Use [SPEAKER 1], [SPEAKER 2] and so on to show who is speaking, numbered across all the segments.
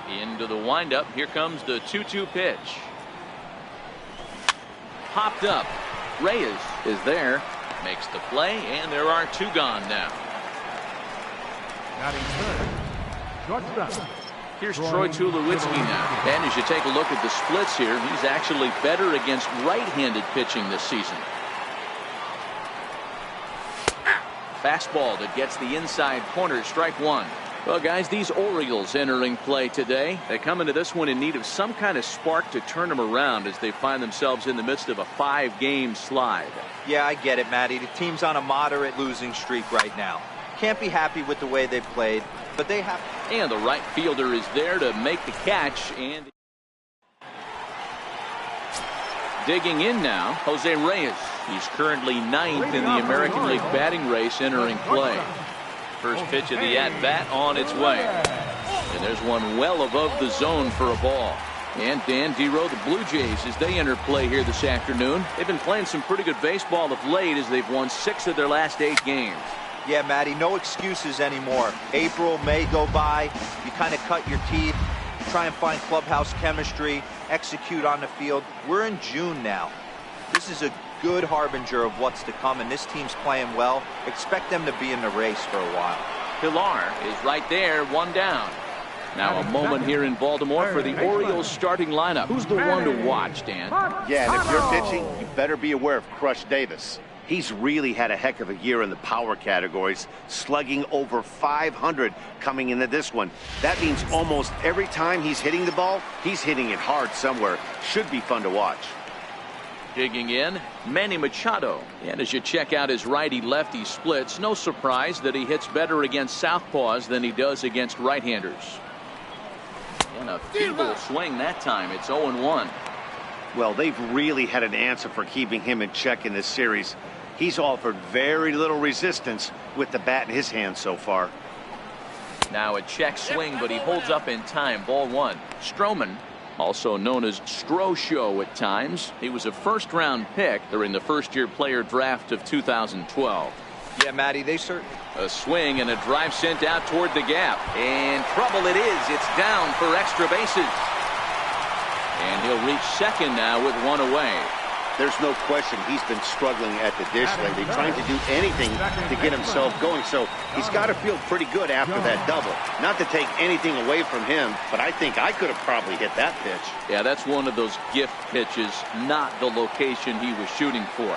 [SPEAKER 1] Into the windup. Here comes the 2-2 pitch. Popped up. Reyes is there. Makes the play, and there are 2 gone now. Here's Troy Tulowitzki now. And as you take a look at the splits here, he's actually better against right-handed pitching this season. Fastball that gets the inside corner. Strike 1. Well, guys, these Orioles entering play today. They come into this one in need of some kind of spark to turn them around as they find themselves in the midst of a 5-game slide.
[SPEAKER 2] Yeah, I get it, Matty. The team's on a moderate losing streak right now. Can't be happy with the way they've played, but they have.
[SPEAKER 1] And the right fielder is there to make the catch. And digging in now, Jose Reyes. He's currently 9th in the American League batting race entering play. First pitch of the at-bat on its way. And there's one well above the zone for a ball. And Dan Dero, the Blue Jays, as they enter play here this afternoon. They've been playing some pretty good baseball of late as they've won 6 of their last 8 games.
[SPEAKER 2] Yeah, Matty, no excuses anymore. April, May go by. You kind of cut your teeth, try and find clubhouse chemistry, execute on the field. We're in June now. This is a good harbinger of what's to come, and this team's playing well. Expect them to be in the race for a while.
[SPEAKER 1] Pilar is right there, 1 down. Now a moment here in Baltimore for the Orioles starting lineup. Who's the one to watch, Dan?
[SPEAKER 3] Yeah, and if you're pitching, you better be aware of Crush Davis. He's really had a heck of a year in the power categories, slugging over 500 coming into this one. That means almost every time he's hitting the ball, he's hitting it hard somewhere. Should be fun to watch.
[SPEAKER 1] Digging in, Manny Machado. And as you check out his righty-lefty splits, no surprise that he hits better against southpaws than he does against right-handers. And a feeble swing that time. It's 0-1.
[SPEAKER 3] Well, they've really had an answer for keeping him in check in this series. He's offered very little resistance with the bat in his hand so far.
[SPEAKER 1] Now a check swing, but he holds up in time. Ball 1. Stroman, also known as Stroh at times. He was a first-round pick during the first-year player draft of 2012.
[SPEAKER 2] Yeah, Matty, they certainly.
[SPEAKER 1] A swing and a drive sent out toward the gap. And trouble it is. It's down for extra bases. And he'll reach second now with 1 away.
[SPEAKER 3] There's no question he's been struggling at the dish lately, trying to do anything to get himself going. So he's got to feel pretty good after that double. Not to take anything away from him, but I think I could have probably hit that pitch.
[SPEAKER 1] Yeah, that's one of those gift pitches, not the location he was shooting for.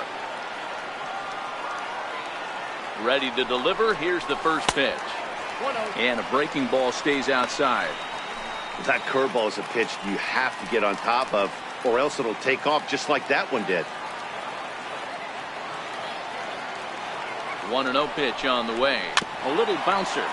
[SPEAKER 1] Ready to deliver. Here's the first pitch. And a breaking ball stays outside.
[SPEAKER 3] That curveball is a pitch you have to get on top of, or else it'll take off just like that one did.
[SPEAKER 1] 1-0 pitch on the way. A little bouncer.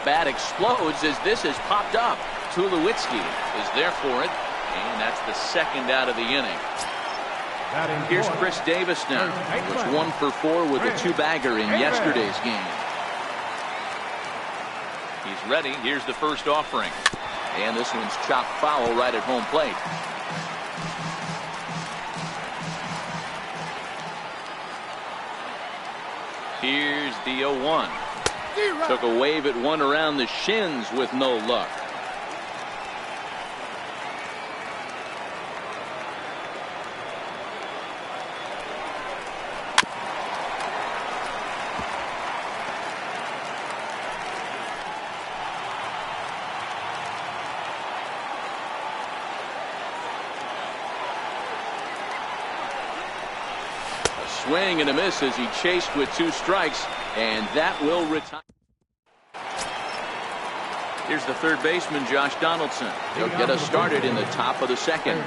[SPEAKER 1] Bat explodes as this has popped up. Tulowitzki is there for it, and that's the second out of the inning. Here's Chris Davis now. Was 1 for 4 with a 2-bagger in yesterday's game. He's ready. Here's the first offering. And this one's chopped foul right at home plate. Here's the 0-1. Took a wave at one around the shins with no luck. Swing and a miss as he chased with 2 strikes, and that will retire. Here's the third baseman, Josh Donaldson. He'll get us started in the top of the second.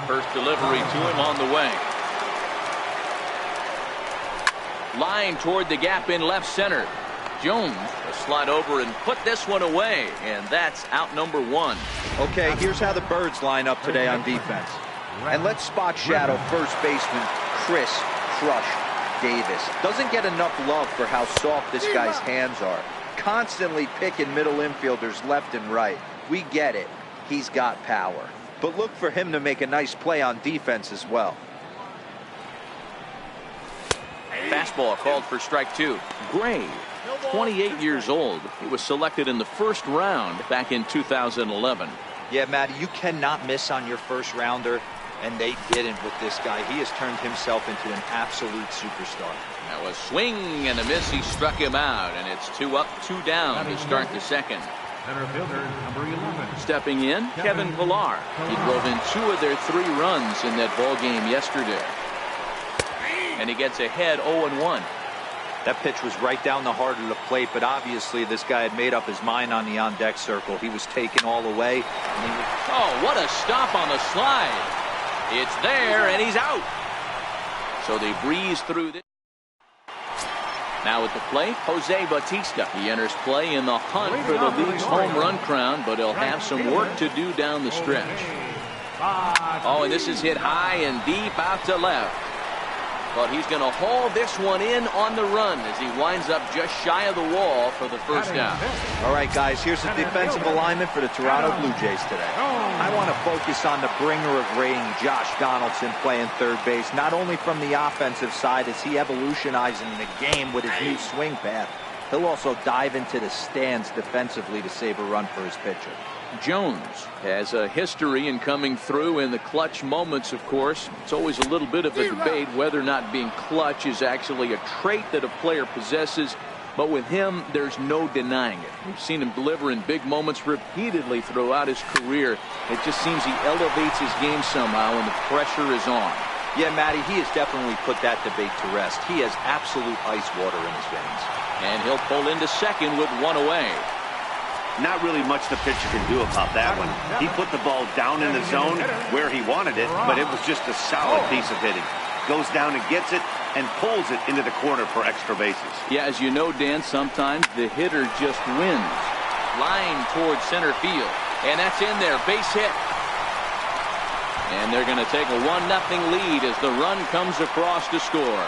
[SPEAKER 1] First delivery to him on the way. Line toward the gap in left center. Jones will slide over and put this one away, and that's out number 1.
[SPEAKER 2] Okay, here's how the Birds line up today on defense. And let's spot shadow first baseman Chris Crush Davis. Doesn't get enough love for how soft this guy's hands are. Constantly picking middle infielders left and right. We get it. He's got power. but look for him to make a nice play on defense as well.
[SPEAKER 1] Fastball called for strike two. Gray, 28 years old. He was selected in the first round back in 2011.
[SPEAKER 2] Yeah, Matty, you cannot miss on your first rounder, and they didn't with this guy. He has turned himself into an absolute superstar.
[SPEAKER 1] That was swing and a miss. He struck him out, and it's 2 up, 2 down to start the second.
[SPEAKER 4] Center fielder, number 11.
[SPEAKER 1] Stepping in, Kevin Pillar. He drove in 2 of their 3 runs in that ball game yesterday. And he gets ahead 0-1.
[SPEAKER 2] That pitch was right down the heart of the plate, but obviously this guy had made up his mind on the on-deck circle. He was taken all the way.
[SPEAKER 1] Oh, what a stop on the slide. It's there, and he's out. So they breeze through this. Now at the plate, Jose Bautista. He enters play in the hunt for the league's home run crown, but he'll have some work to do down the stretch. Oh, and this is hit high and deep out to left. But he's going to haul this one in on the run as he winds up just shy of the wall for the first out.
[SPEAKER 2] All right, guys, here's the defensive alignment for the Toronto Blue Jays today. I want to focus on the bringer of rain, Josh Donaldson, playing third base. Not only from the offensive side is he evolutionizing the game with his new swing path, he'll also dive into the stands defensively to save a run for his pitcher.
[SPEAKER 1] Jones has a history in coming through in the clutch moments, of course. It's always a little bit of a debate whether or not being clutch is actually a trait that a player possesses. But with him, there's no denying it. We've seen him deliver in big moments repeatedly throughout his career. It just seems he elevates his game somehow when the pressure is on.
[SPEAKER 2] Yeah, Matty, he has definitely put that debate to rest. He has absolute ice water in his veins.
[SPEAKER 1] And he'll pull into second with 1 away.
[SPEAKER 3] Not really much the pitcher can do about that one. He put the ball down in the zone where he wanted it, but it was just a solid piece of hitting. Goes down and gets it and pulls it into the corner for extra bases.
[SPEAKER 1] Yeah, as you know, Dan, sometimes the hitter just wins. Line towards center field. And that's in there. Base hit. And they're going to take a 1-0 lead as the run comes across to score.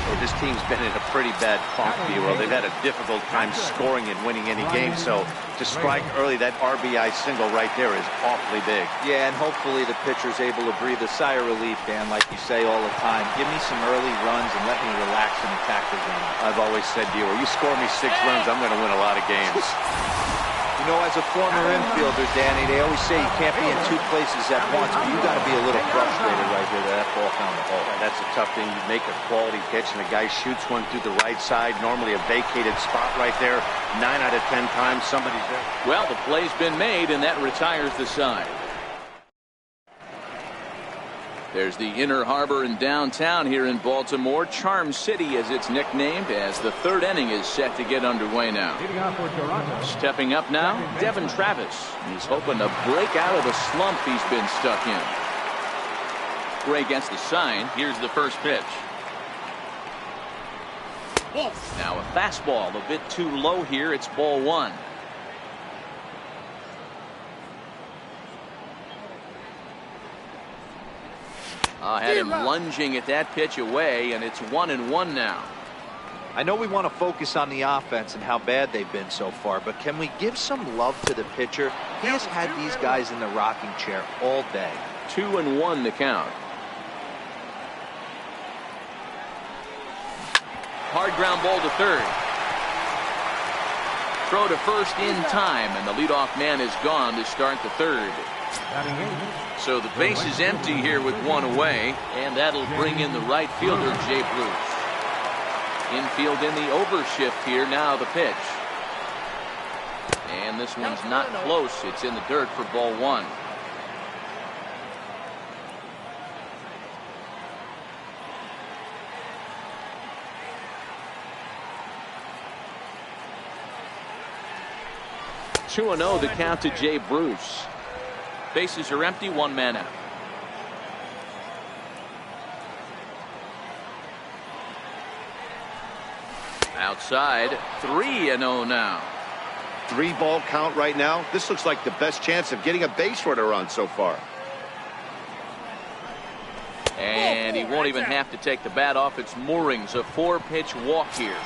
[SPEAKER 3] Well, this team's been in a pretty bad funk, B-Roll. They've had a difficult time scoring and winning any game, so to strike early, that RBI single right there is awfully big.
[SPEAKER 2] Yeah, and hopefully the pitcher's able to breathe a sigh of relief, Dan, like you say all the time. Give me some early runs and let me relax and attack the game.
[SPEAKER 3] I've always said, B-Roll, you score me 6 runs, I'm going to win a lot of games.
[SPEAKER 2] You know, as a former infielder, Danny, they always say you can't be in 2 places at once, but you got to be a little frustrated right here that ball found the hole.
[SPEAKER 3] That's a tough thing. You make a quality pitch, and the guy shoots one through the right side, normally a vacated spot right there. 9 out of 10 times, somebody's there.
[SPEAKER 1] Well, the play's been made, and that retires the side. There's the Inner Harbor in downtown here in Baltimore. Charm City, as it's nicknamed, as the 3rd inning is set to get underway now. Stepping up now, Devin Travis. He's hoping to break out of the slump he's been stuck in. Gray gets the sign. Here's the first pitch. Now a fastball, a bit too low here. It's ball 1. Had him lunging at that pitch away, and it's 1-1 now.
[SPEAKER 2] I know we want to focus on the offense and how bad they've been so far, but can we give some love to the pitcher? He has had these guys in the rocking chair all day.
[SPEAKER 1] 2-1 the count. Hard ground ball to third. Throw to first in time, and the leadoff man is gone to start the 3rd. So the base is empty here with 1 away, and that'll bring in the right fielder, Jay Bruce. Infield in the overshift here. Now the pitch. And this one's not close. It's in the dirt for ball 1. Two 2-0 the count to Jay Bruce. Bases are empty, 1 man out. Outside, 3-0 now.
[SPEAKER 3] 3-ball count right now. This looks like the best chance of getting a base runner on so far.
[SPEAKER 1] And he won't even have to take the bat off its moorings. A 4-pitch walk here.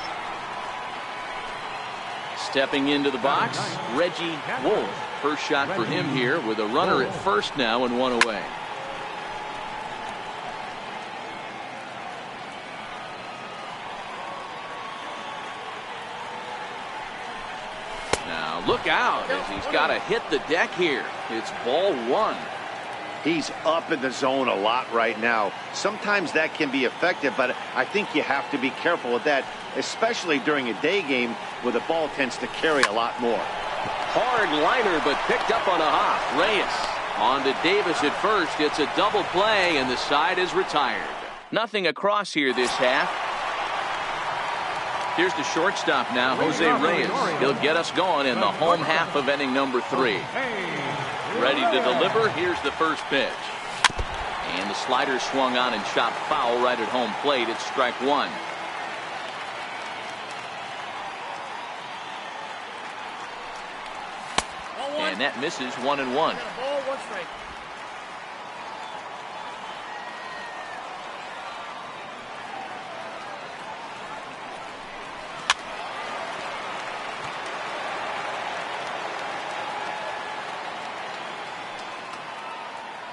[SPEAKER 1] Stepping into the box, Reggie Wolf. First shot for him here with a runner at first now and one away. Now look out as he's got to hit the deck here. It's ball one.
[SPEAKER 3] He's up in the zone a lot right now. Sometimes that can be effective, but I think you have to be careful with that, especially during a day game where the ball tends to carry a lot more.
[SPEAKER 1] Hard liner, but picked up on a hop. Reyes on to Davis at first. It's a double play, and the side is retired. Nothing across here this half. Here's the shortstop now, Jose Reyes. He'll get us going in the home half of inning number 3. Ready to deliver. Here's the first pitch. And the slider swung on and shot foul right at home plate. It's strike one. And that misses 1-1.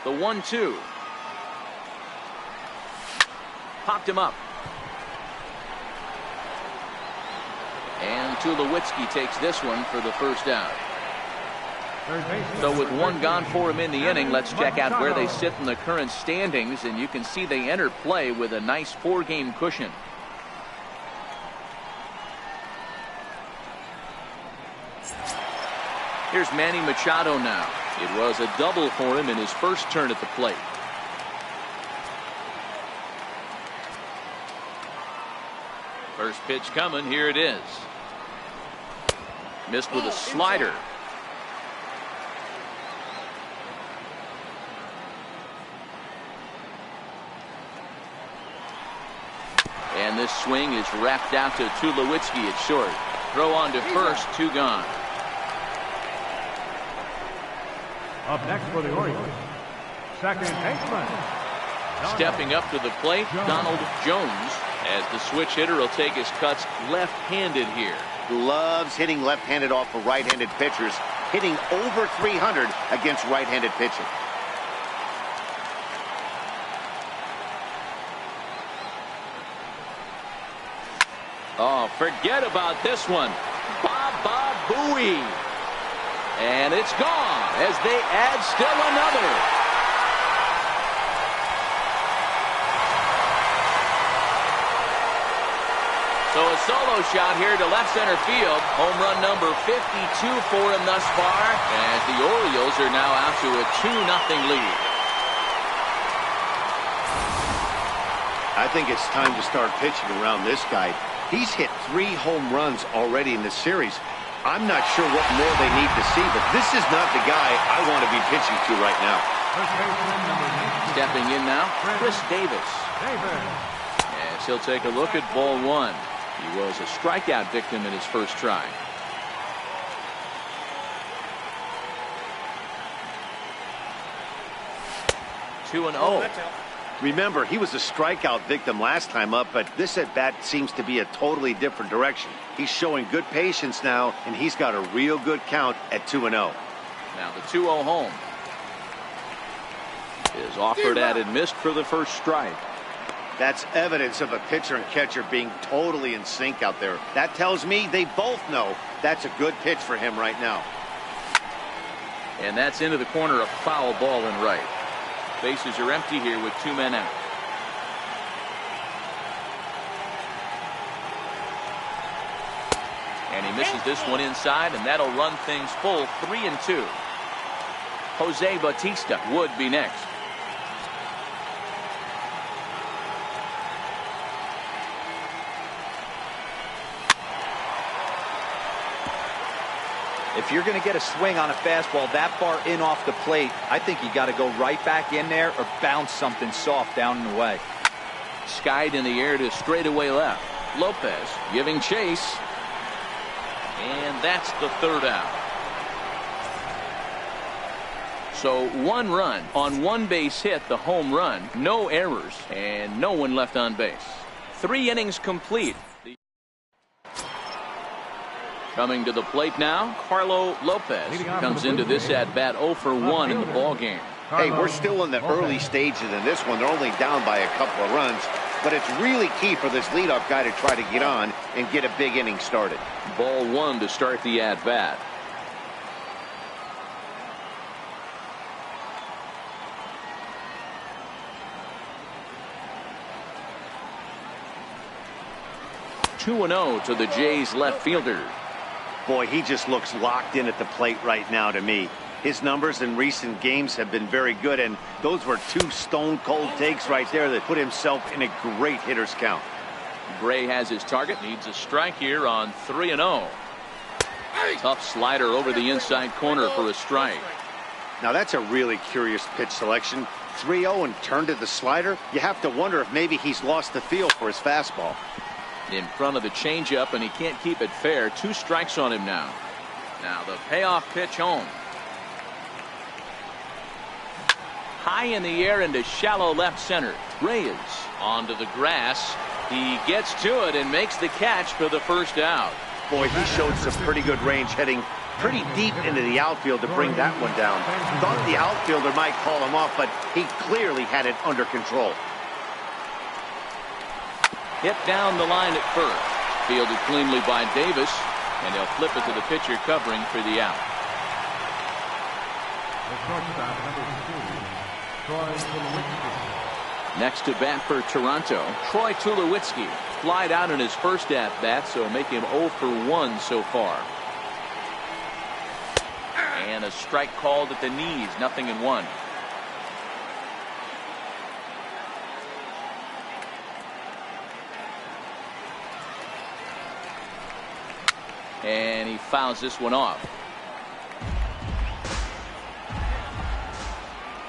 [SPEAKER 1] The 1-2. Popped him up. And Tulowitzki takes this one for the first out. So with one gone for him in the inning, let's check out where they sit in the current standings, and you can see they enter play with a nice 4-game cushion. Here's Manny Machado now. It was a double for him in his first turn at the plate. First pitch coming. Here it is. Missed with a slider. And this swing is wrapped out to Tulowitzki at short. Throw on to first, 2 gone.
[SPEAKER 4] Up next for the Orioles, second baseman.
[SPEAKER 1] Stepping up to the plate, Donald Jones, as the switch hitter will take his cuts left-handed here.
[SPEAKER 3] Loves hitting left-handed off of right-handed pitchers, hitting over 300 against right-handed pitching.
[SPEAKER 1] Oh, forget about this one. Baba Booey. And it's gone as they add still another. So a solo shot here to left center field. Home run number 52 for him thus far, as the Orioles are now out to a 2-0 lead.
[SPEAKER 3] I think it's time to start pitching around this guy. He's hit 3 home runs already in this series. I'm not sure what more they need to see, but this is not the guy I want to be pitching to right now.
[SPEAKER 1] Stepping in now, Chris Davis. As he'll take a look at ball one. He was a strikeout victim in his first try. Two and 0.
[SPEAKER 3] Remember, he was a strikeout victim last time up, but this at-bat seems to be a totally different direction. He's showing good patience now, and he's got a real good count at 2-0.
[SPEAKER 1] Now the 2-0 home is offered at and missed for the first strike.
[SPEAKER 3] That's evidence of a pitcher and catcher being totally in sync out there. That tells me they both know that's a good pitch for him right now.
[SPEAKER 1] And that's into the corner, a foul ball in right. Bases are empty here with 2 men out. And he misses this one inside, and that'll run things full 3-2. Jose Bautista would be next.
[SPEAKER 2] If you're going to get a swing on a fastball that far in off the plate, I think you got to go right back in there or bounce something soft down and away.
[SPEAKER 1] Skied in the air to straightaway left. Lopez giving chase. And that's the third out. So 1 run on 1 base hit, the home run, no errors, and no one left on base. 3 innings complete. Coming to the plate now, Carlo Lopez comes into this at bat 0 for 1 in the ball game.
[SPEAKER 3] Hey, we're still in the early stages in this one. They're only down by a couple of runs, but it's really key for this leadoff guy to try to get on and get a big inning started.
[SPEAKER 1] Ball 1 to start the at bat. Two 2-0 to the Jays left fielder.
[SPEAKER 3] Boy, he just looks locked in at the plate right now to me. His numbers in recent games have been very good, and those were two stone-cold takes right there that put himself in a great hitter's count.
[SPEAKER 1] Gray has his target. Needs a strike here on 3-0. Tough slider over the inside corner for a strike.
[SPEAKER 3] Now that's a really curious pitch selection. 3-0 and turned to the slider. You have to wonder if maybe he's lost the feel for his fastball.
[SPEAKER 1] In front of the changeup, and he can't keep it fair. 2 strikes on him now. Now the payoff pitch home. High in the air into shallow left center. Reyes onto the grass. He gets to it and makes the catch for the first out.
[SPEAKER 3] Boy, he showed some pretty good range, heading pretty deep into the outfield to bring that one down. Thought the outfielder might call him off, but he clearly had it under control.
[SPEAKER 1] Hit down the line at first. Fielded cleanly by Davis, and they'll flip it to the pitcher covering for the out. Next to bat for Toronto, Troy Tulowitzki. Flied out in his first at bat, so make him 0 for 1 so far. And a strike called at the knees, 0-1. And he fouls this one off.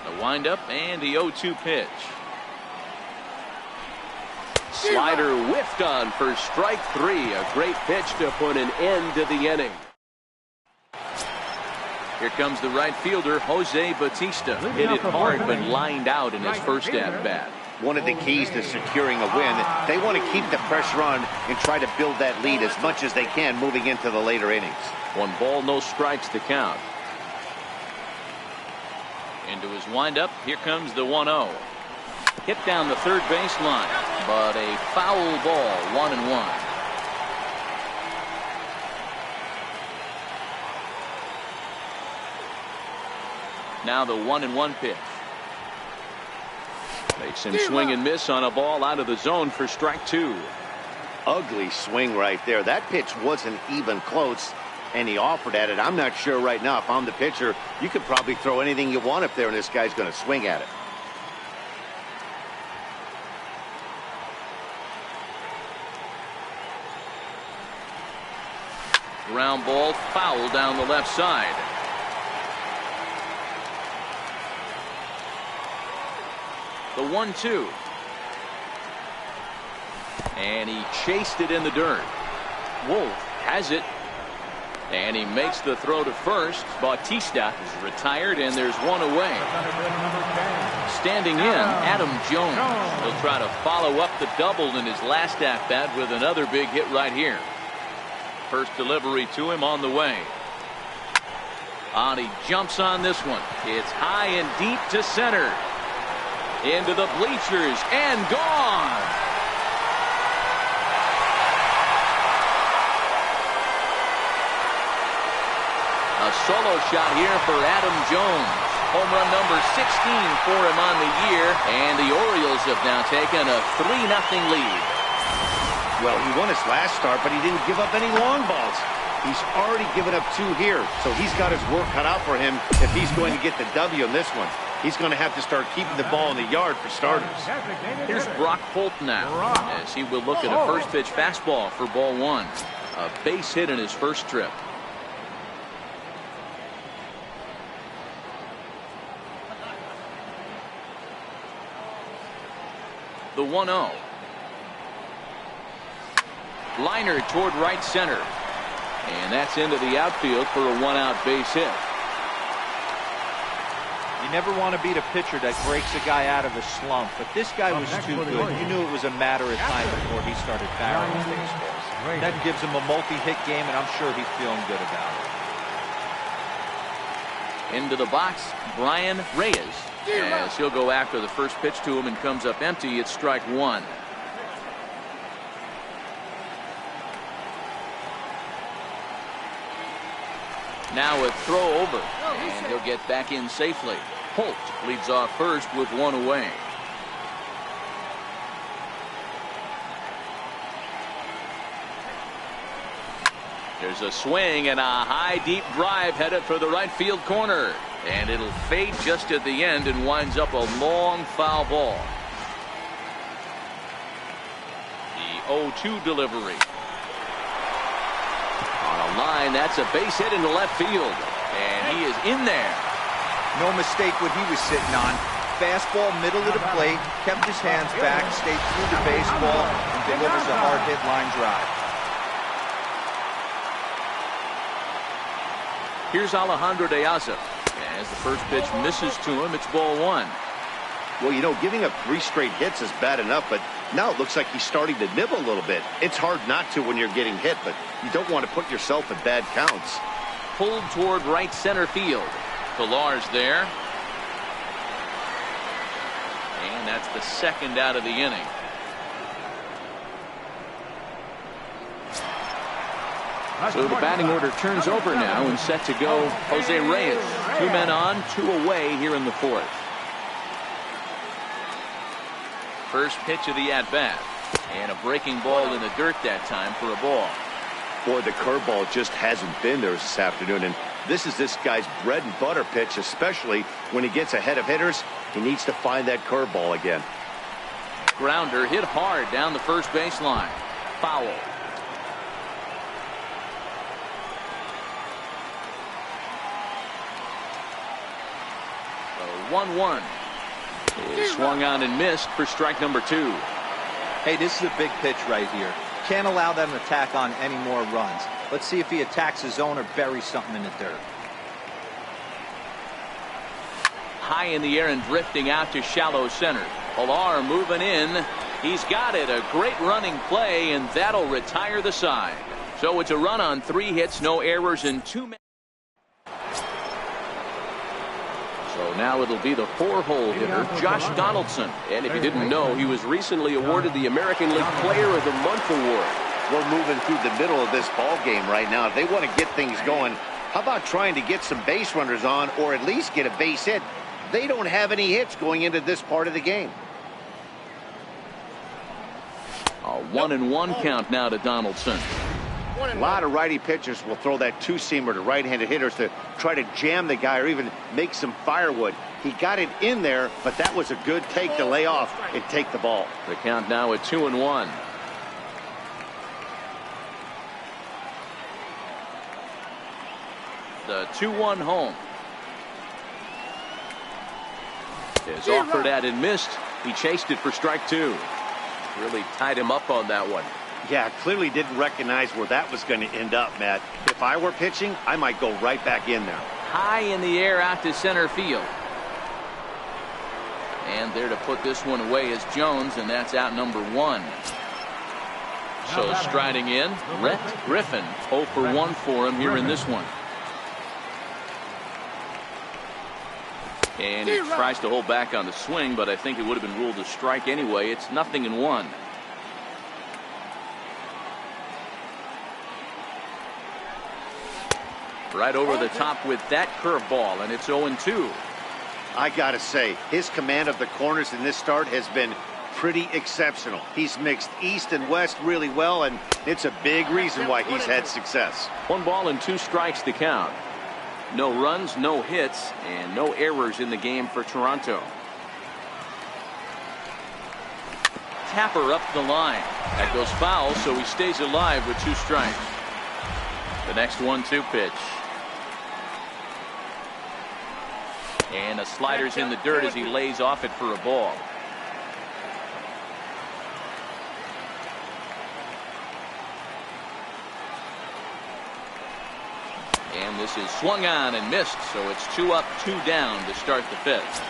[SPEAKER 1] The windup and the 0-2 pitch. Slider whiffed on for strike 3. A great pitch to put an end to the inning. Here comes the right fielder, Jose Bautista. Hit it hard but lined out in his first at bat.
[SPEAKER 3] One of the keys to securing a win, they want to keep the pressure on and try to build that lead as much as they can moving into the later innings.
[SPEAKER 1] 1 ball, no strikes to count. Into his windup, here comes the 1-0. Hit down the third baseline, but a foul ball, 1-1. Now the 1-1 pitch. Makes him swing and miss on a ball out of the zone for strike 2.
[SPEAKER 3] Ugly swing right there. That pitch wasn't even close, and he offered at it. I'm not sure right now if I'm the pitcher. You could probably throw anything you want up there, and this guy's going to swing at it.
[SPEAKER 1] Ground ball foul down the left side. The 1-2. And he chased it in the dirt. Wolf has it. And he makes the throw to first. Bautista is retired, and there's one away. Standing in, Adam Jones. He'll try to follow up the double in his last at-bat with another big hit right here. First delivery to him on the way. And he jumps on this one. It's high and deep to center. Into the bleachers and gone. A solo shot here for Adam Jones. Home run number 16 for him on the year, and the Orioles have now taken a 3-0 lead.
[SPEAKER 3] Well, he won his last start, but he didn't give up any long balls. He's already given up 2 here, so he's got his work cut out for him if he's going to get the W in this one. He's going to have to start keeping the ball in the yard for starters.
[SPEAKER 1] Here's Brock Holt now, as he will look at a first pitch fastball for ball 1. A base hit in his first trip. The 1-0. Liner toward right center. And that's into the outfield for a 1-out base hit.
[SPEAKER 2] You never want to beat a pitcher that breaks a guy out of a slump, but this guy was too good. You knew it was a matter of time before he started barreling baseballs. That gives him a multi-hit game, and I'm sure he's feeling good about it.
[SPEAKER 1] Into the box, Brian Reyes, as he'll go after the first pitch to him and comes up empty. It's strike one. Now a throw over, and he'll get back in safely. Holt leads off first with one away. There's a swing and a high deep drive headed for the right field corner, and it'll fade just at the end and winds up a long foul ball. The 0-2 delivery. On a line, that's a base hit into left field, and he is in there.
[SPEAKER 2] No mistake what he was sitting on. Fastball, middle of the plate, kept his hands back, stayed through the baseball, and delivers a hard hit line drive.
[SPEAKER 1] Here's Alejandro De Aza. As the first pitch misses to him, it's ball one.
[SPEAKER 3] Well, you know, giving up 3 straight hits is bad enough, but now it looks like he's starting to nibble a little bit. It's hard not to when you're getting hit, but you don't want to put yourself in bad counts.
[SPEAKER 1] Pulled toward right center field. Pillar's there. And that's the second out of the inning. So the batting order turns over now and set to go Jose Reyes. 2 men on, 2 away here in the fourth. First pitch of the at-bat. And a breaking ball in the dirt that time for a ball.
[SPEAKER 3] Boy, the curveball just hasn't been there this afternoon, and this is this guy's bread and butter pitch, especially when he gets ahead of hitters. He needs to find that curveball again.
[SPEAKER 1] Grounder hit hard down the first baseline. Foul. 1-1. He swung on and missed for strike number 2.
[SPEAKER 2] Hey, this is a big pitch right here. Can't allow them to tack on any more runs. Let's see if he attacks his zone or buries something in the dirt.
[SPEAKER 1] High in the air and drifting out to shallow center. Pilar moving in. He's got it. A great running play, and that'll retire the side. So it's a run on 3 hits, no errors, and 2 men. So now it'll be the 4-hole hitter, Josh Donaldson. And if you didn't know, he was recently awarded the American League Player of the Month award.
[SPEAKER 3] We're moving through the middle of this ball game right now. If they want to get things going, how about trying to get some base runners on, or at least get a base hit? They don't have any hits going into this part of the game.
[SPEAKER 1] A 1-1 count now to Donaldson.
[SPEAKER 3] A lot of righty pitchers will throw that 2-seamer to right-handed hitters to try to jam the guy or even make some firewood. He got it in there, but that was a good take to lay off and take the ball.
[SPEAKER 1] The count now at 2-1. The 2-1 home. Is offered at and missed. He chased it for strike 2. Really tied him up on that one.
[SPEAKER 3] Yeah, clearly didn't recognize where that was going to end up, Matt. If I were pitching, I might go right back in there.
[SPEAKER 1] High in the air out to center field. And there to put this one away is Jones, and that's out number 1. So striding in, Rhett Griffin. 0 for 1 for him here in this one. And he tries to hold back on the swing, but I think it would have been ruled a strike anyway. It's 0-1. Right over the top with that curveball, and it's 0-2.
[SPEAKER 3] I gotta say, his command of the corners in this start has been pretty exceptional. He's mixed east and west really well, and it's a big reason why he's had success.
[SPEAKER 1] 1 ball and 2 strikes to count. No runs, no hits, and no errors in the game for Toronto. Tapper up the line. That goes foul, so he stays alive with 2 strikes. The next 1-2 pitch. And a slider's in the dirt as he lays off it for a ball. And this is swung on and missed, so it's 2 up, 2 down to start the 5th.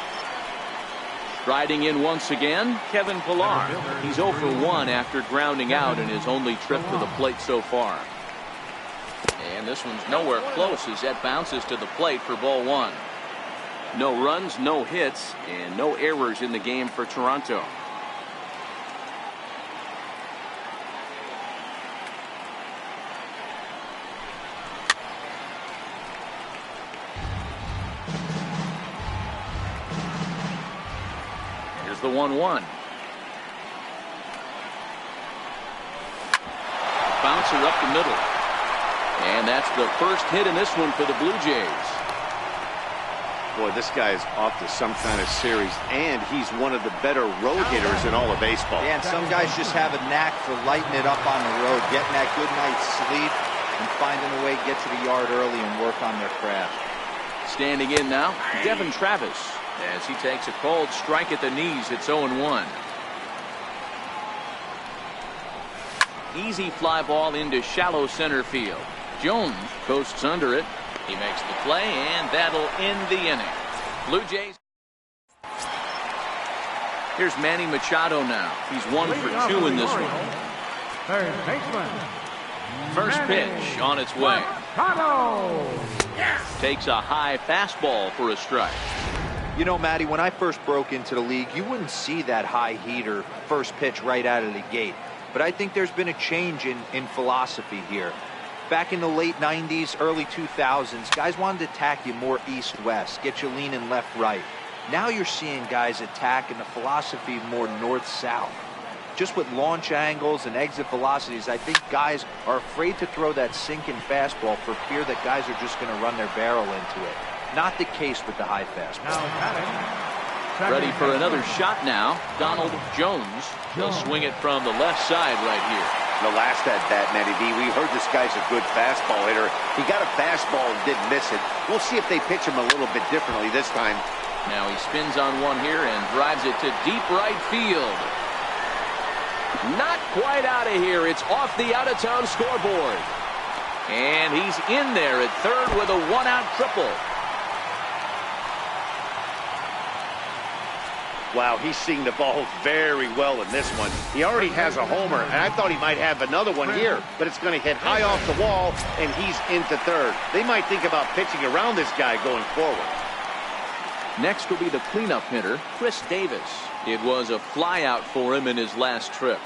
[SPEAKER 1] Riding in once again, Kevin Pillar. He's 0 for 1 after grounding out in his only trip to the plate so far. And this one's nowhere close as that bounces to the plate for ball 1. No runs, no hits, and no errors in the game for Toronto. The 1-1. Bouncer up the middle. And that's the first hit in this one for the Blue Jays.
[SPEAKER 3] Boy, this guy is off to some kind of series, and he's one of the better road hitters in all of baseball.
[SPEAKER 2] Yeah, and some guys just have a knack for lighting it up on the road, getting that good night's sleep, and finding a way to get to the yard early and work on their craft.
[SPEAKER 1] Standing in now, Devin Travis, as he takes a cold strike at the knees. It's 0-1. Easy fly ball into shallow center field. Jones coasts under it. He makes the play, and that'll end the inning. Blue Jays. Here's Manny Machado now. He's 1 for 2 in this one.
[SPEAKER 4] Third baseman.
[SPEAKER 1] First pitch on its way.
[SPEAKER 4] Machado.
[SPEAKER 1] Takes a high fastball for a strike.
[SPEAKER 2] You know, Matty, when I first broke into the league, you wouldn't see that high heater first pitch right out of the gate. But I think there's been a change in philosophy here. Back in the late 90s, early 2000s, guys wanted to attack you more east-west, get you leaning left-right. Now you're seeing guys attacking the philosophy more north-south. Just with launch angles and exit velocities, I think guys are afraid to throw that sinking fastball for fear that guys are just going to run their barrel into it. Not the case with the high fastball.
[SPEAKER 1] Ready for another shot now. Donald Jones. He'll swing it from the left side right here.
[SPEAKER 3] The last at bat, Matty B, we heard this guy's a good fastball hitter. He got a fastball and didn't miss it. We'll see if they pitch him a little bit differently this time.
[SPEAKER 1] Now he spins on one here and drives it to deep right field. Not quite out of here. It's off the out-of-town scoreboard. And he's in there at third with a one-out triple.
[SPEAKER 3] Wow, he's seeing the ball very well in this one. He already has a homer, and I thought he might have another one here, but it's going to hit high off the wall, and he's into third. They might think about pitching around this guy going forward.
[SPEAKER 1] Next will be the cleanup hitter, Chris Davis. It was a flyout for him in his last trip.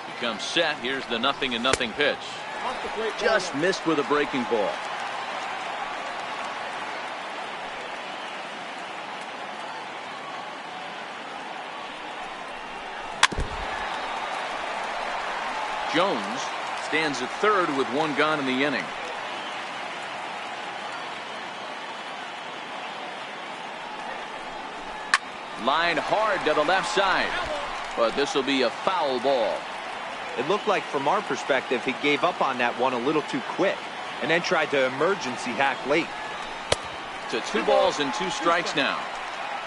[SPEAKER 1] He comes set. Here's the 0-0 pitch. Just missed with a breaking ball. Jones stands at third with one gone in the inning. Lined hard to the left side, but this will be a foul ball.
[SPEAKER 2] It looked like from our perspective he gave up on that one a little too quick and then tried to emergency hack late.
[SPEAKER 1] To 2 balls and 2 strikes now.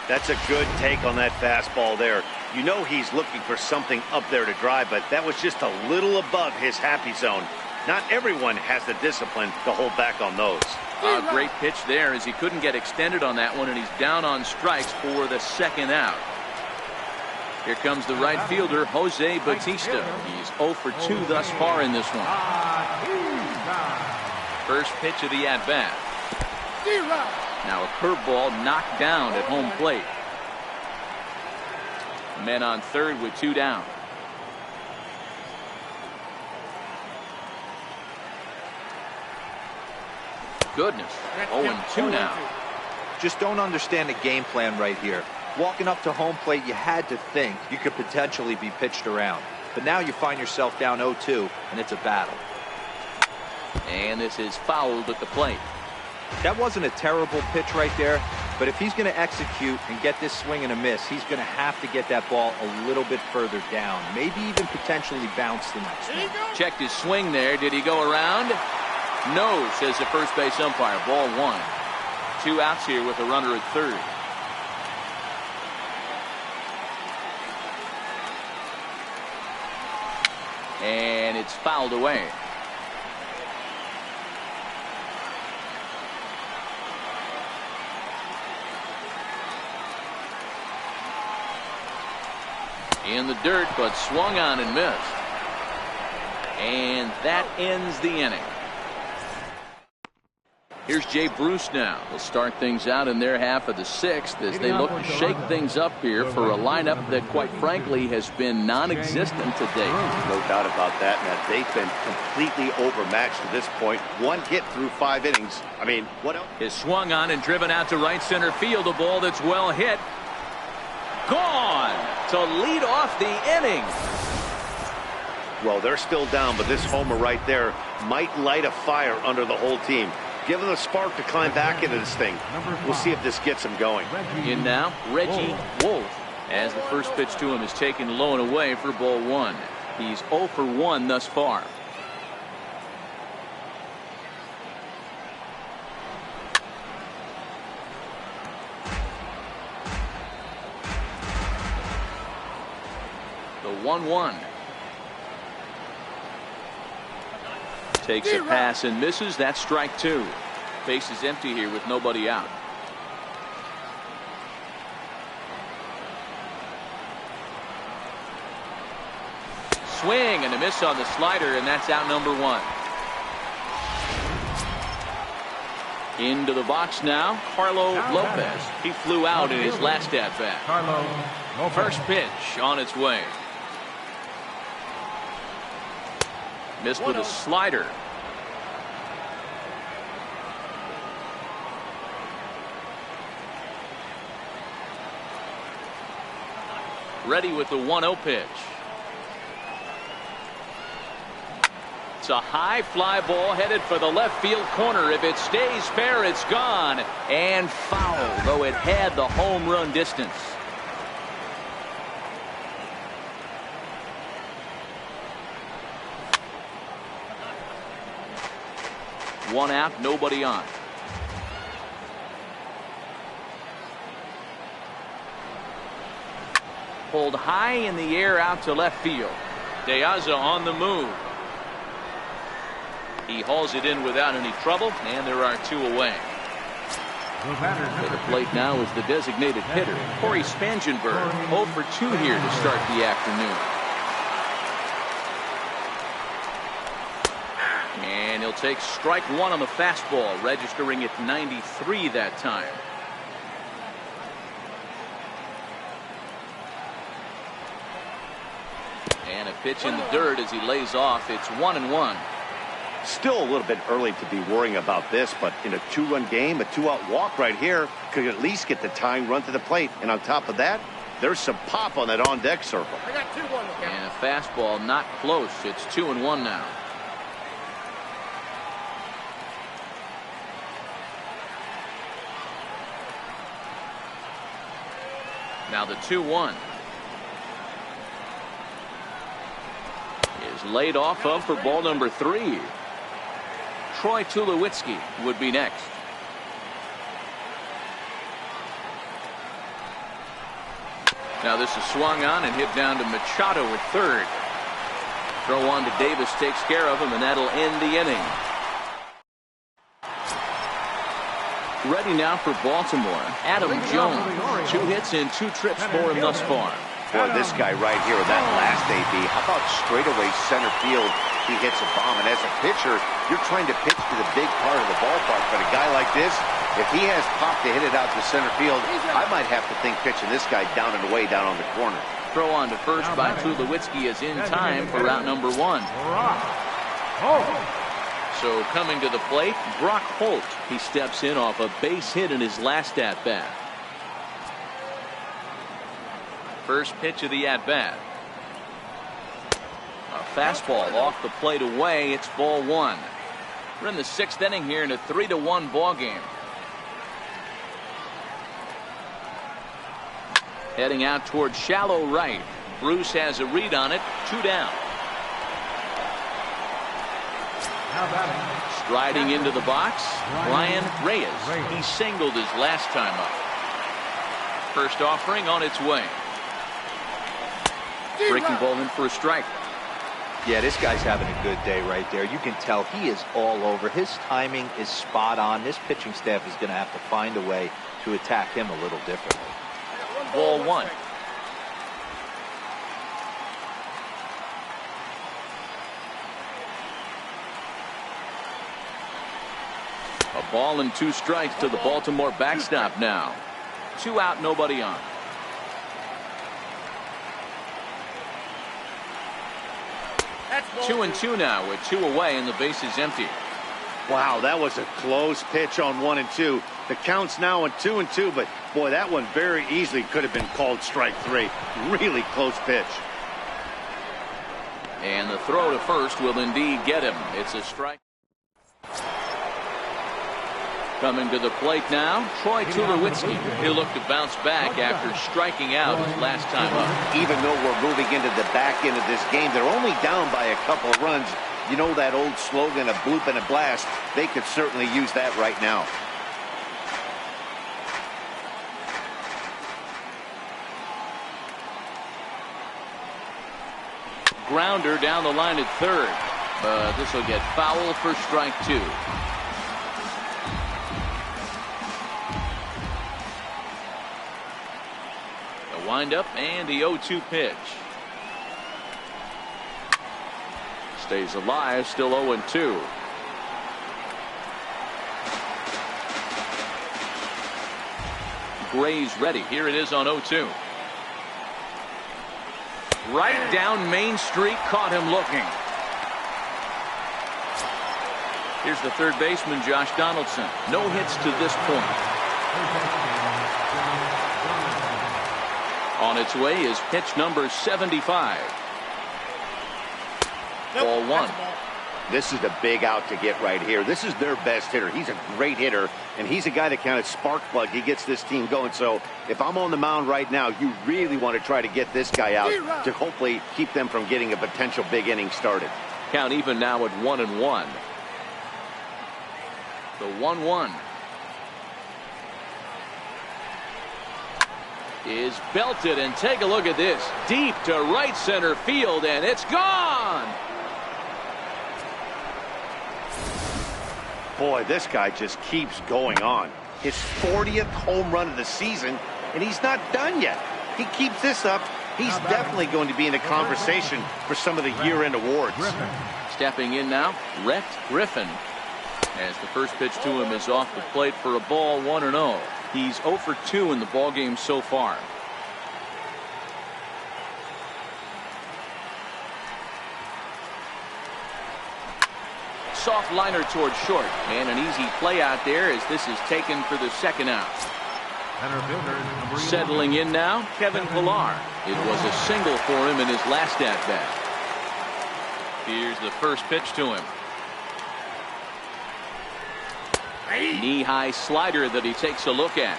[SPEAKER 3] That's a good take on that fastball there. You know he's looking for something up there to drive, but that was just a little above his happy zone. Not everyone has the discipline to hold back on those.
[SPEAKER 1] A great pitch there as he couldn't get extended on that one, and he's down on strikes for the second out. Here comes the right fielder, Jose Bautista. He's 0 for 2 thus far in this one. First pitch of the at-bat. Now a curveball knocked down at home plate. Men on third with 2 down. Goodness, 0-2 now.
[SPEAKER 2] Just don't understand the game plan right here. Walking up to home plate, you had to think you could potentially be pitched around. But now you find yourself down 0-2, and it's a battle.
[SPEAKER 1] And this is fouled at the plate.
[SPEAKER 2] That wasn't a terrible pitch right there, but if he's going to execute and get this swing and a miss, he's going to have to get that ball a little bit further down, maybe even potentially bounce the next one.
[SPEAKER 1] Checked his swing there. Did he go around? No, says the first base umpire. Ball 1. 2 outs here with a runner at third. And it's fouled away. In the dirt, but swung on and missed. And that ends the inning. Here's Jay Bruce now. They'll start things out in their half of the sixth as they look to shake things up here for a lineup that, quite frankly, has been non-existent to date.
[SPEAKER 3] No doubt about that, Matt. They've been completely overmatched to this point. One hit through 5 innings. I mean, what else?
[SPEAKER 1] Is swung on and driven out to right center field. A ball that's well hit. Gone to lead off the inning.
[SPEAKER 3] Well, they're still down, but this homer right there might light a fire under the whole team. Give them a spark to climb back into this thing. We'll see if this gets them going.
[SPEAKER 1] In now, Reggie Wolf, as the first pitch to him is taken low and away for ball 1. He's 0 for 1 thus far. The 1-1. Takes a pass and misses. That's strike 2. Base is empty here with nobody out. Swing and a miss on the slider, and that's out number 1. Into the box now, Carlo Lopez. He flew out in his last at bat. First pitch on its way. Missed with a slider. Ready with the 1-0 pitch. It's a high fly ball headed for the left field corner. If it stays fair, it's gone. And foul, though it had the home run distance. One out, nobody on. Pulled high in the air out to left field. De Aza on the move. He hauls it in without any trouble, and there are 2 away. At the plate now is the designated hitter, Corey Spangenberg, 0 for 2 here to start the afternoon. And he'll take strike 1 on the fastball, registering at 93 that time. And a pitch in the dirt as he lays off. It's 1-1.
[SPEAKER 3] Still a little bit early to be worrying about this, but in a 2-run game, a 2-out walk right here could at least get the tying run to the plate. And on top of that, there's some pop on that on-deck circle.
[SPEAKER 1] And a fastball not close. It's 2-1 now. Now the 2-1 is laid off of for ball number 3. Troy Tulowitzki would be next. Now this is swung on and hit down to Machado at third. Throw on to Davis takes care of him, and that'll end the inning. Ready now for Baltimore, Adam Jones. 2 hits and 2 trips for him thus far.
[SPEAKER 3] Boy, this guy right here with that last AB, how about straightaway center field? He hits a bomb, and as a pitcher, you're trying to pitch to the big part of the ballpark. But a guy like this, if he has pop to hit it out to center field, I might have to think pitching this guy down and away down on the corner.
[SPEAKER 1] Throw on to first by Tulowitzki is in time for out number 1. So coming to the plate, Brock Holt. He steps in off a base hit in his last at-bat. First pitch of the at-bat. A fastball off the plate away. It's ball 1. We're in the 6th inning here in a 3-1 ball game. Heading out toward shallow right. Bruce has a read on it. 2 down. Striding into the box, Ryan Reyes. He singled his last time up. First offering on its way. Breaking ball in for a strike.
[SPEAKER 2] Yeah, this guy's having a good day right there. You can tell he is all over. His timing is spot on. This pitching staff is going to have to find a way to attack him a little differently.
[SPEAKER 1] Ball 1. A ball and 2 strikes to the Baltimore backstop now. 2 out, nobody on.
[SPEAKER 5] That's
[SPEAKER 1] 2-2 now with 2 away and the base is empty.
[SPEAKER 3] Wow, that was a close pitch on 1 and 2. The count's now on 2 and 2, but boy, that one very easily could have been called strike 3. Really close pitch.
[SPEAKER 1] And the throw to first will indeed get him. It's a strike. Coming to the plate now, Troy Tulowitzki. He'll look to bounce back after striking out his last time up.
[SPEAKER 3] Even though we're moving into the back end of this game, they're only down by a couple of runs. You know that old slogan, a bloop and a blast. They could certainly use that right now.
[SPEAKER 1] Grounder down the line at third. But this will get foul for strike 2. The windup and the 0-2 pitch. Stays alive, still 0-2. Gray's ready. Here it is on 0-2. Right down Main Street, caught him looking. Here's the third baseman, Josh Donaldson. No hits to this point. On its way is pitch number 75. Ball 1.
[SPEAKER 3] This is a big out to get right here. This is their best hitter. He's a great hitter, and he's a guy that kind of spark plug. He gets this team going. So if I'm on the mound right now, you really want to try to get this guy out to hopefully keep them from getting a potential big inning started.
[SPEAKER 1] Count even now at 1-1. The 1-1 is belted, and take a look at this. Deep to right center field, and it's gone.
[SPEAKER 3] Boy, this guy just keeps going on. His 40th home run of the season, and he's not done yet. He keeps this up, he's definitely going to be in the conversation for some of the year-end awards.
[SPEAKER 1] Stepping in now, Rhett Griffin. As the first pitch to him is off the plate for a ball, 1-0. He's 0 for 2 in the ballgame so far. Soft liner towards short, and an easy play out there as this is taken for the second out. Settling in now, Kevin Pillar. It was a single for him in his last at bat. Here's the first pitch to him. Knee-high slider that he takes a look at.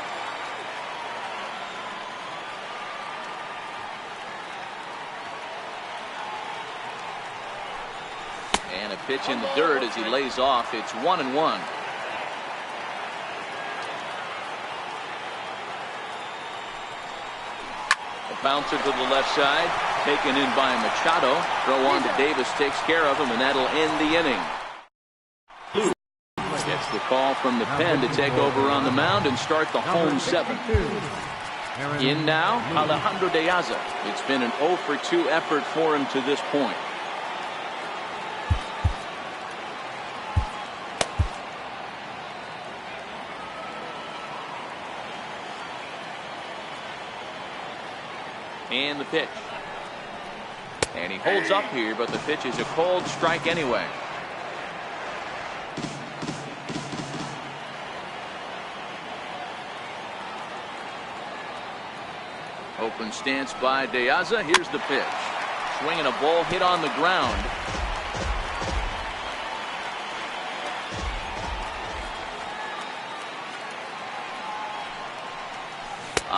[SPEAKER 1] And a pitch in the dirt as he lays off. It's 1-1. A bouncer to the left side, taken in by Machado. Throw on to Davis, takes care of him, and that'll end the inning. Gets the call from the pen to take over on the mound and start the home 7th. In now, Alejandro De Aza. It's been an 0 for 2 effort for him to this point. And the pitch. And he holds up here, but the pitch is a cold strike anyway. Open stance by De Aza. Here's the pitch. Swinging a ball hit on the ground.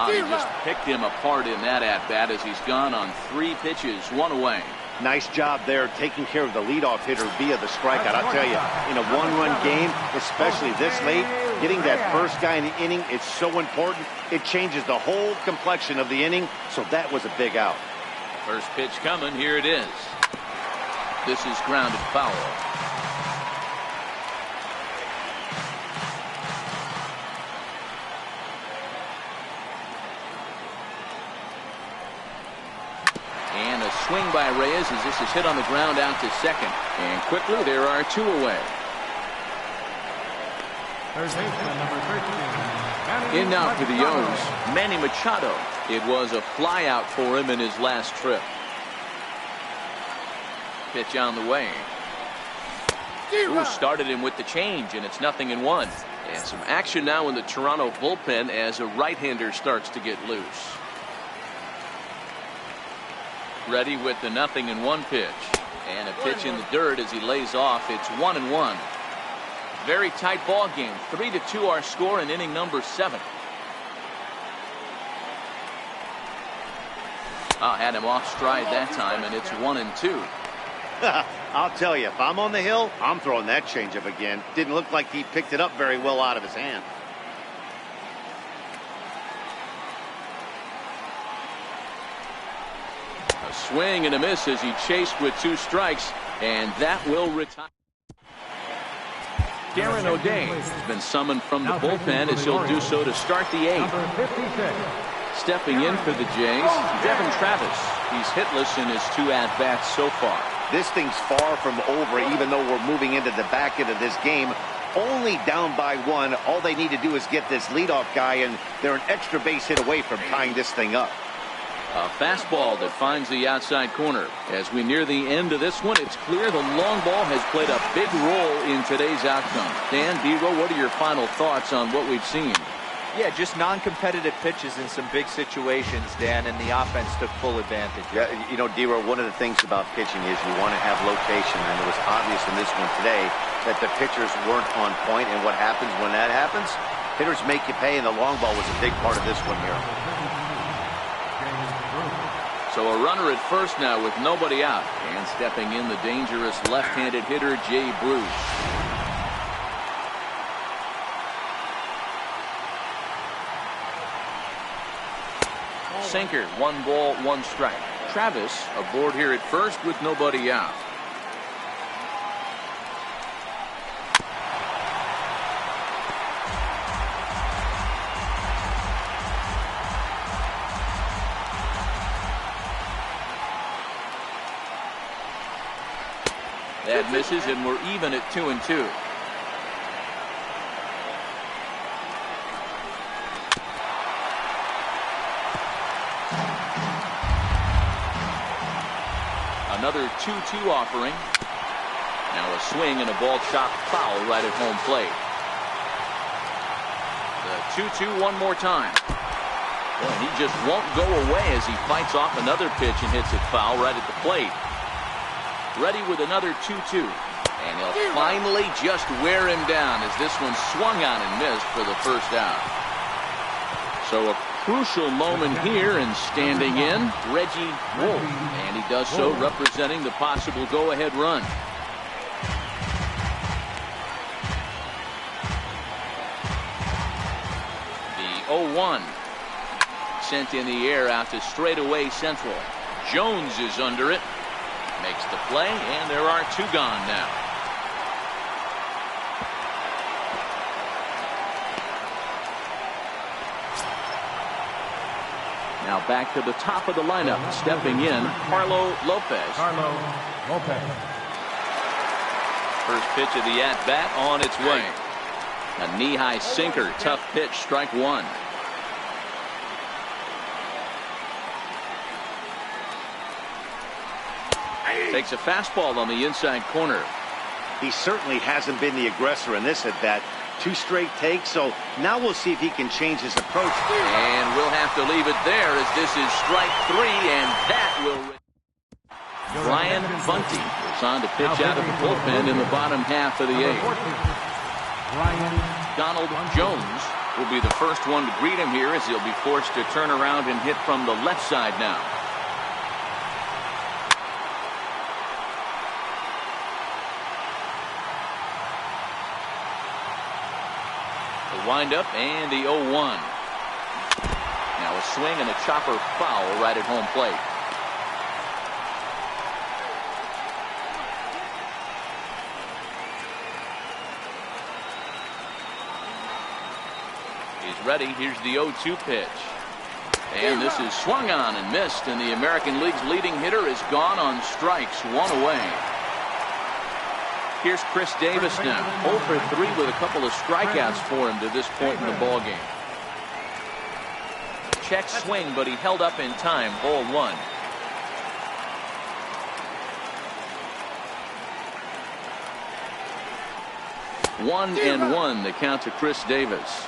[SPEAKER 1] He just picked him apart in that at-bat as he's gone on 3 pitches, 1 away.
[SPEAKER 3] Nice job there taking care of the leadoff hitter via the strikeout. I'll tell you, in a 1-run game, especially this late, getting that first guy in the inning is so important. It changes the whole complexion of the inning, so that was a big out.
[SPEAKER 1] First pitch coming. Here it is. This is grounded foul. And a swing by Reyes as this is hit on the ground out to second. And quickly there are 2 away.
[SPEAKER 4] Third baseman, number 13.
[SPEAKER 1] In now for the O's, Manny Machado. It was a flyout for him in his last trip. Pitch on the way. Ooh, started him with the change, and it's 0-1. And some action now in the Toronto bullpen as a right-hander starts to get loose. Ready with the 0-1 pitch. And a pitch in the dirt as he lays off. It's 1-1. Very tight ball game. 3-2 our score in inning number 7. Had him off stride that time, and it's 1-2.
[SPEAKER 3] I'll tell you, if I'm on the hill, I'm throwing that changeup again. Didn't look like he picked it up very well out of his hand.
[SPEAKER 1] A swing and a miss as he chased with 2 strikes, and that will retire. Darren O'Day has been summoned from the bullpen as he'll do so to start the 8th.
[SPEAKER 4] Number 56.
[SPEAKER 1] Stepping in for the Jays, Devin Travis. He's hitless in his 2 at-bats so far.
[SPEAKER 3] This thing's far from over, even though we're moving into the back end of this game. Only down by 1. All they need to do is get this leadoff guy, and they're an extra base hit away from tying this thing up.
[SPEAKER 1] A fastball that finds the outside corner. As we near the end of this one, it's clear the long ball has played a big role in today's outcome. Dan, Dero, what are your final thoughts on what we've seen?
[SPEAKER 2] Yeah, just non-competitive pitches in some big situations, Dan, and the offense took full advantage.
[SPEAKER 3] Yeah, you know, Dero, one of the things about pitching is you want to have location, and it was obvious in this one today that the pitchers weren't on point, and what happens when that happens? Hitters make you pay, and the long ball was a big part of this one here.
[SPEAKER 1] So a runner at first now with nobody out, and stepping in the dangerous left-handed hitter, Jay Bruce. Sinker, 1 ball, 1 strike. Travis aboard here at first with nobody out. That misses, and we're even at 2-2. Another 2-2 offering. Now a swing and a ball chopped foul right at home plate. The 2-2 one more time. Well, he just won't go away as he fights off another pitch and hits it foul right at the plate. Ready with another 2-2. And he'll finally just wear him down as this one swung on and missed for the first out. So a crucial moment here, and standing in, Reggie Wolf. And he does so representing the possible go-ahead run. The 0-1 sent in the air out to straightaway central. Jones is under it. Makes the play, and there are 2 gone now. Now back to the top of the lineup, stepping in, Carlo Lopez.
[SPEAKER 4] Carlo Lopez.
[SPEAKER 1] First pitch of the at-bat on its way. A knee-high sinker, tough pitch, strike 1. Takes a fastball on the inside corner.
[SPEAKER 3] He certainly hasn't been the aggressor in this at-bat. 2 straight takes, so now we'll see if he can change his approach.
[SPEAKER 1] And we'll have to leave it there as this is strike 3, and that will... Ryan Bunty is on to pitch out of the bullpen in the bottom half of the 8th. Donald Jones will be the first one to greet him here as he'll be forced to turn around and hit from the left side now. Wind up and the 0-1. Now a swing and a chopper foul right at home plate. He's ready. Here's the 0-2 pitch. And this is swung on and missed, and the American League's leading hitter is gone on strikes, 1 away. Here's Chris Davis now. 0 for 3 with a couple of strikeouts for him to this point in the ballgame. Check swing, but he held up in time. Ball 1. One and one, the count to Chris Davis.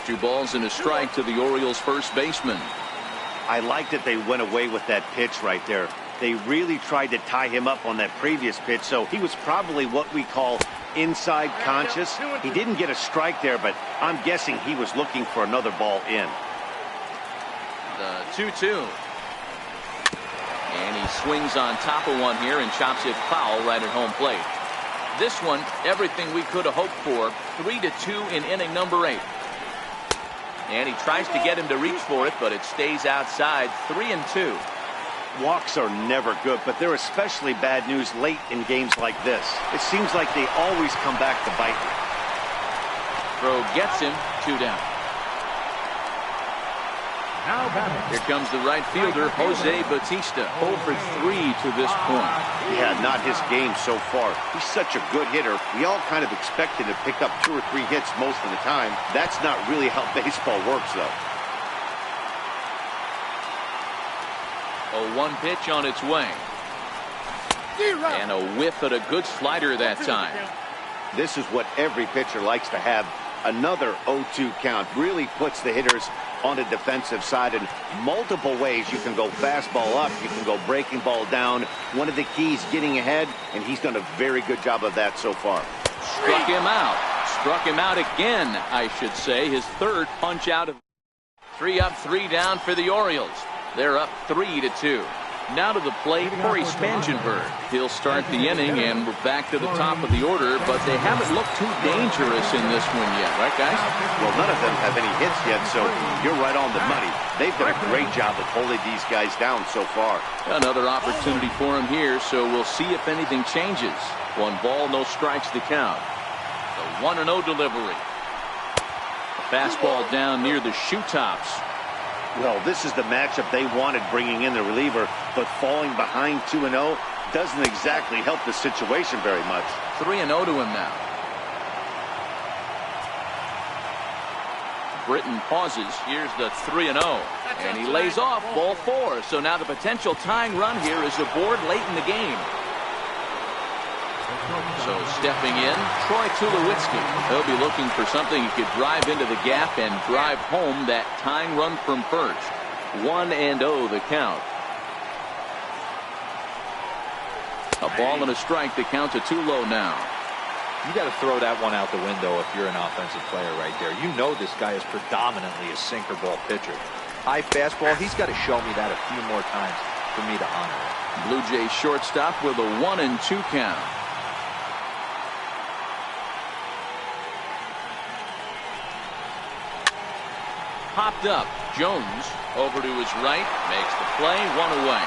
[SPEAKER 1] Two balls and a strike to the Orioles first baseman.
[SPEAKER 3] I like that they went away with that pitch right there. They really tried to tie him up on that previous pitch, so he was probably what we call inside conscious. He didn't get a strike there, but I'm guessing he was looking for another ball in.
[SPEAKER 1] The 2-2. And he swings on top of one here and chops it foul right at home plate. This one, everything we could have hoped for. 3-2 in inning number 8. And he tries to get him to reach for it, but it stays outside. 3-2.
[SPEAKER 3] Walks are never good, but they're especially bad news late in games like this. It seems like they always come back to bite you.
[SPEAKER 1] Throw gets him. 2 down.
[SPEAKER 4] Now batting.
[SPEAKER 1] Here comes the right fielder, Jose Bautista. 0 for 3 to this point.
[SPEAKER 3] Yeah, not his game so far. He's such a good hitter. We all kind of expect him to pick up 2 or 3 hits most of the time. That's not really how baseball works, though.
[SPEAKER 1] A 1 pitch on its way. And a whiff at a good slider that time.
[SPEAKER 3] This is what every pitcher likes to have. Another 0-2 count really puts the hitters on the defensive side in multiple ways. You can go fastball up, you can go breaking ball down. One of the keys, getting ahead, and he's done a very good job of that so far.
[SPEAKER 1] Struck him out. Struck him out again, I should say. His third punch out of 3 up, 3 down for the Orioles. They're up 3-2. Now to the plate, Corey Spangenberg. He'll start the inning, and we're back to the top of the order, but they haven't looked too dangerous in this one yet, right, guys?
[SPEAKER 3] Well, none of them have any hits yet, so you're right on the money. They've done a great job of holding these guys down so far.
[SPEAKER 1] Another opportunity for him here, so we'll see if anything changes. 1 ball, no strikes to count. The 1-0 delivery. A fastball down near the shoe tops.
[SPEAKER 3] Well, this is the matchup they wanted, bringing in the reliever, but falling behind 2-0 doesn't exactly help the situation very much.
[SPEAKER 1] 3-0 to him now. Britton pauses. Here's the 3-0. And he lays off. Ball 4. So now the potential tying run here is aboard late in the game. So stepping in, Troy Tulowitzki. He'll be looking for something he could drive into the gap and drive home that tying run from first. 1-0 the count. A ball and a strike. The count to Tulo now.
[SPEAKER 2] You got to throw that one out the window if you're an offensive player right there. You know this guy is predominantly a sinker ball pitcher. High fastball, he's got to show me that a few more times for me to honor it.
[SPEAKER 1] Blue Jays shortstop with a 1-2 count. Popped up. Jones over to his right. Makes the play. 1 away.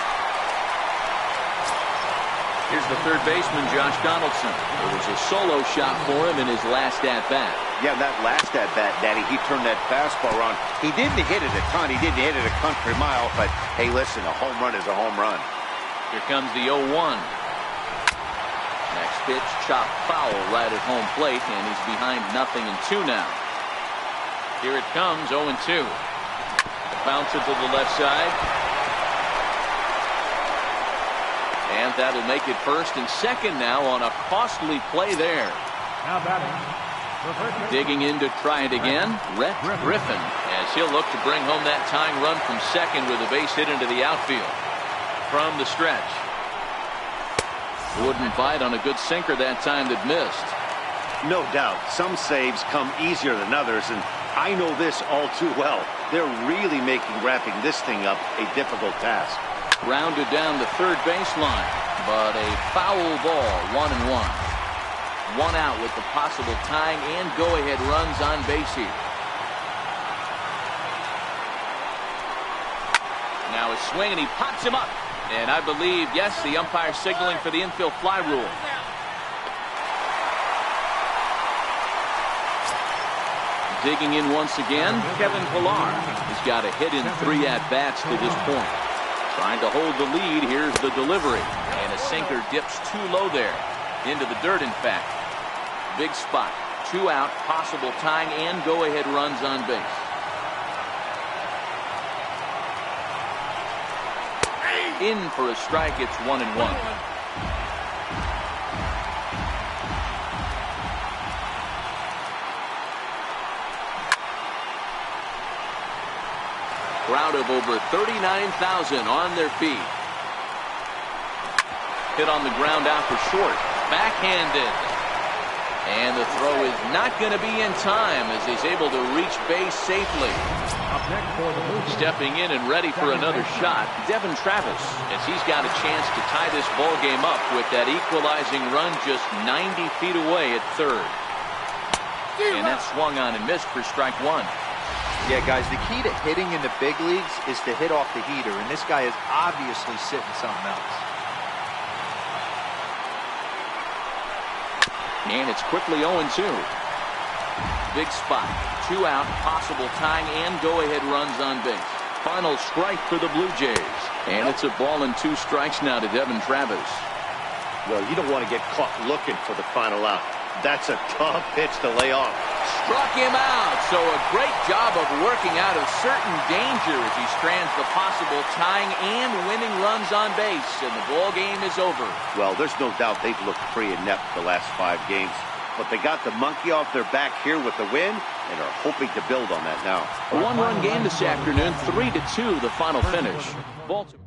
[SPEAKER 1] Here's the third baseman, Josh Donaldson. It was a solo shot for him in his last at-bat.
[SPEAKER 3] Yeah, that last at-bat, Daddy, he turned that fastball around. He didn't hit it a ton. He didn't hit it a country mile. But, hey, listen, a home run is a home run.
[SPEAKER 1] Here comes the 0-1. Next pitch, chopped foul right at home plate, and he's behind 0-2 now. Here it comes, 0-2. Bounce it to the left side. And that'll make it first and second now on a costly play there.
[SPEAKER 4] Now batting.
[SPEAKER 1] Digging in to try it again, Rhett Griffin, as he'll look to bring home that tying run from second with a base hit into the outfield. From the stretch. Wouldn't bite on a good sinker that time that missed.
[SPEAKER 3] No doubt. Some saves come easier than others, and I know this all too well. They're really making wrapping this thing up a difficult task.
[SPEAKER 1] Rounded down the third baseline, but a foul ball, 1-1. 1 out with the possible tying and go-ahead runs on base here. Now a swing, and he pops him up. And I believe, yes, the umpire signaling for the infield fly rule. Digging in once again, Kevin Pillar. He's got a hit in 3 at-bats to this point. Trying to hold the lead. Here's the delivery. And a sinker dips too low there. Into the dirt, in fact. Big spot. 2 out, possible tying and go-ahead runs on base. In for a strike. It's 1-1. Crowd of over 39,000 on their feet. Hit on the ground out for short. Backhanded. And the throw is not going to be in time as he's able to reach base safely.
[SPEAKER 4] Up next for the Blue Jays.
[SPEAKER 1] Stepping in and ready for another shot, Devin Travis, as he's got a chance to tie this ball game up with that equalizing run just 90 feet away at third. And that swung on and missed for strike 1.
[SPEAKER 2] Yeah, guys, the key to hitting in the big leagues is to hit off the heater, and this guy is obviously sitting something else.
[SPEAKER 1] And it's quickly 0-2. Big spot. 2 out, possible tying and go-ahead runs on base. Final strike for the Blue Jays. And it's a ball and 2 strikes now to Devin Travis.
[SPEAKER 3] Well, you don't want to get caught looking for the final out. That's a tough pitch to lay off.
[SPEAKER 1] Struck him out. So a great job of working out of certain danger as he strands the possible tying and winning runs on base. And the ball game is over.
[SPEAKER 3] Well, there's no doubt they've looked pretty inept the last 5 games. But they got the monkey off their back here with the win and are hoping to build on that now.
[SPEAKER 1] A 1-run game this afternoon, 3-2 the final finish. Baltimore.